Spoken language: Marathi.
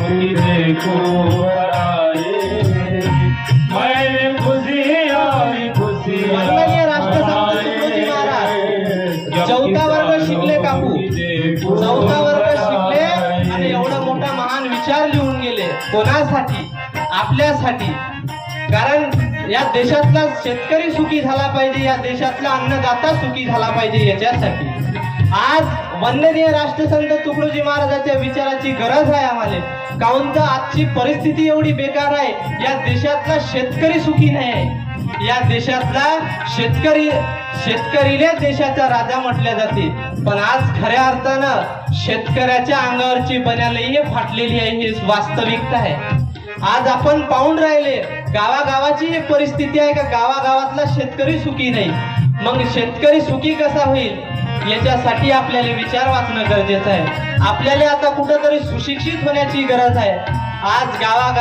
की देखो आए, मैं खुशी आई खुशी माननीय राष्ट्रसंत तुकडोजी महाराज 4था वर्ग शिकले काकू, 4था वर्ग शिकले आणि एवढा मोठा महान विचार लिहून गेले. कोणासाठी? आपल्यासाठी. कारण या देशातला शेतकरी सुखी झाला पाहिजे, या देशातला अन्नदाता सुखी झाला पाहिजे, याच्यासाठी आज वंदनीय राष्ट्रसंत तुकडोजी महाराजांच्या विचाराची गरज आहे आम्हाला. काऊन तर आजची परिस्थिती एवढी बेकार आहे. या देशातला शेतकरी सुखी नाही आहे. या देशातला शेतकरीला देशाचा राजा म्हटले जाते. पण आज खऱ्या अर्थानं शेतकऱ्याच्या अंगावरची बनायला फाटलेली आहे, ही वास्तविकता आहे. आज आपण पाहून राहिले गावागावाची ही परिस्थिती आहे का गावागावातला शेतकरी सुखी नाही. मग शेतकरी सुखी कसा होईल याच्यासाठी आपल्याला विचार वाचणं गरजेचं आहे. आपल्याला आता कुठंतरी सुशिक्षित होण्याची गरज आहे. आज गावागाव